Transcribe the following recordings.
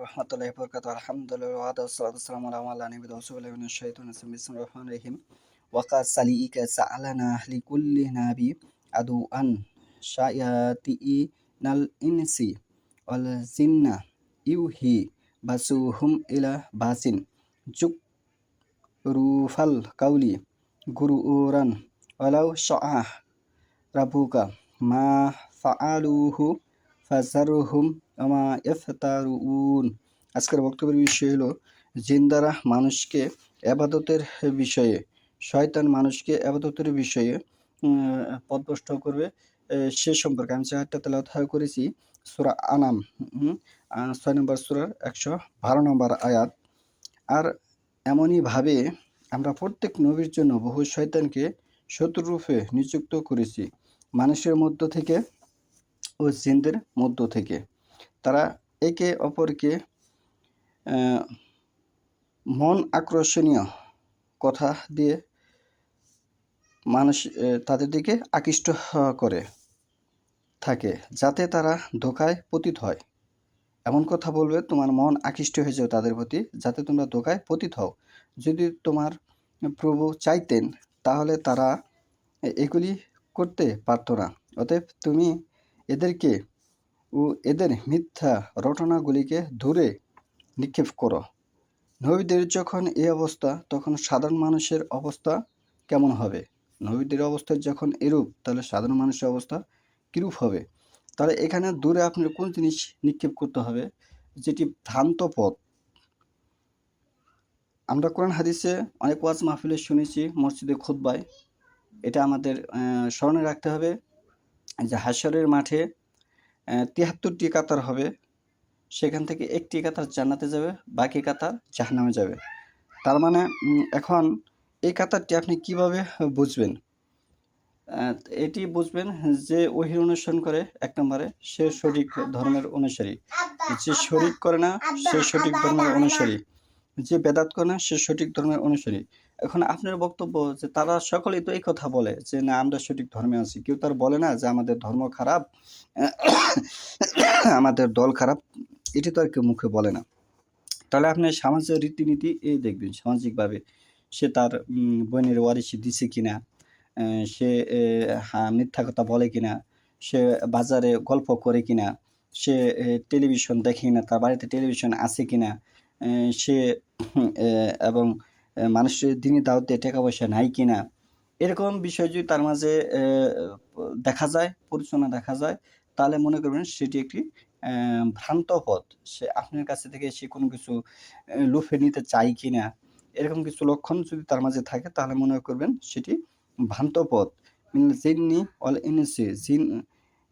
রহমতুল্লাহি ওয়া বারাকাতুহু। আলহামদুলিল্লাহ ওয়া আসসালাতু ওয়াসসালামু আলা নাবিয়িনা রাসূলিল্লাহি মিনাশ শাইতানির রাজিম। বিসমিল্লাহির রহমানির রহিম। ওয়া কাসালিকা সাআলানা লিকুল্লি নাবি আদুআন শায়াতিনাল ইনসি ওয়াল জিন্না ইউহি বাসুহুম ইলা বাসিন জুকরুফাল কাউলি গুরুরান ওয়ালাউ শাআ রাব্বুকা মা ফাআলুহু ফাযারহুম ওয়া ইফতারুন। আজকের বক্তব্যের বিষয় হলো জিন দ্বারা মানুষকে ইবাদতের বিষয়ে, শয়তান মানুষকে ইবাদতের বিষয়ে পথভ্রষ্ট করবে সে সম্পর্কে আমি যে আয়াতটা তেলাওয়াত করেছি সূরা আনাম ৬ নম্বর সূরার ১১২ নম্বর আয়াত। আর এমনইভাবে আমরা প্রত্যেক নবীর জন্য বহু শয়তানকে শত্রুরূপে নিযুক্ত করেছি, মানুষের মধ্য থেকে ও জিনদের মধ্য থেকে। তারা একে অপরকে মন আকর্ষণীয় কথা দিয়ে মানুষ তাদের দিকে আকৃষ্ট করে থাকে, যাতে তারা ধোঁকায় পতিত হয়। এমন কথা বলবে তোমার মন আকৃষ্ট হয়ে যাও তাদের প্রতি, যাতে তোমরা ধোঁকায় পতিত হও। যদি তোমার প্রভু চাইতেন তাহলে তারা এগুলি করতে পারত না। অতএব তুমি এদেরকে ও এদের মিথ্যা রটনাগুলিকে দূরে নিক্ষেপ করো। নবীদের যখন এই অবস্থা, তখন সাধারণ মানুষের অবস্থা কেমন হবে? নবীদের অবস্থা যখন এরূপ, তাহলে সাধারণ মানুষের অবস্থা কীরূপ হবে? তাহলে এখানে দূরে আপনার কোন জিনিস নিক্ষেপ করতে হবে? যেটি ভ্রান্ত পথ। আমরা কোরআন হাদিসে অনেক ওয়াজ মাহফিলে শুনেছি, মসজিদে খুতবায়। এটা আমাদের স্মরণে রাখতে হবে যে হাশরের মাঠে ৭৩টি কাতার হবে, সেখান থেকে একটি কাতার জান্নাতে যাবে, বাকি কাতার জাহান্নামে যাবে। তার মানে এখন এই কাতারটি আপনি কিভাবে বুঝবেন? এটি বুঝবেন যে ওহী অনুসরণ করে ১ নম্বরে সে সঠিক ধর্মের অনুসারী, যে শরিক করে না সে সঠিক ধর্মের অনুসারী, যে বেদাত করে না সে সঠিক ধর্মের অনুসারী। এখন আপনার বক্তব্য যে তারা সকলেই তো এই কথা বলে যে না আমরা সঠিক ধর্মে আছি, কেউ তার বলে না যে আমাদের ধর্ম খারাপ, আমাদের দল খারাপ, এটি তো আর কেউ মুখে বলে না। তাহলে আপনি সমাজের রীতিনীতি এই দেখবেন, সামাজিকভাবে সে তার বোনের ওয়ারিশি দিছে কিনা, সে মিথ্যা কথা বলে কিনা, সে বাজারে গল্প করে কিনা, সে টেলিভিশন দেখে কিনা, তার বাড়িতে টেলিভিশন আছে কিনা, সে এবং মানুষের দিনই দাওয়াত দিয়ে টাকা পয়সা নাই কিনা, এরকম বিষয় যদি তার মাঝে দেখা যায়, পরিচালনা দেখা যায়, তাহলে মনে করবেন সেটি একটি ভ্রান্ত পথ। সে আপনার কাছে থেকে সে কোনো কিছু লুফে নিতে চায় কিনা, এরকম কিছু লক্ষণ যদি তার মাঝে থাকে, তাহলে মনে করবেন সেটি ভ্রান্ত পথ। জিন্নি ওয়াল ইনসি, জিন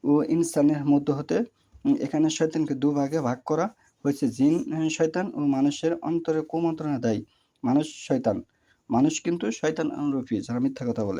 ও ইনসানের মধ্য হতে এখানে শয়তানকে দুভাগে ভাগ করা হয়েছে। জিন শয়তান ও মানুষের অন্তরে কুমন্ত্রণা দেয় মানুষ শয়তান। মানুষ কিন্তু শয়তান রূপী, যারা মিথ্যা কথা বলে।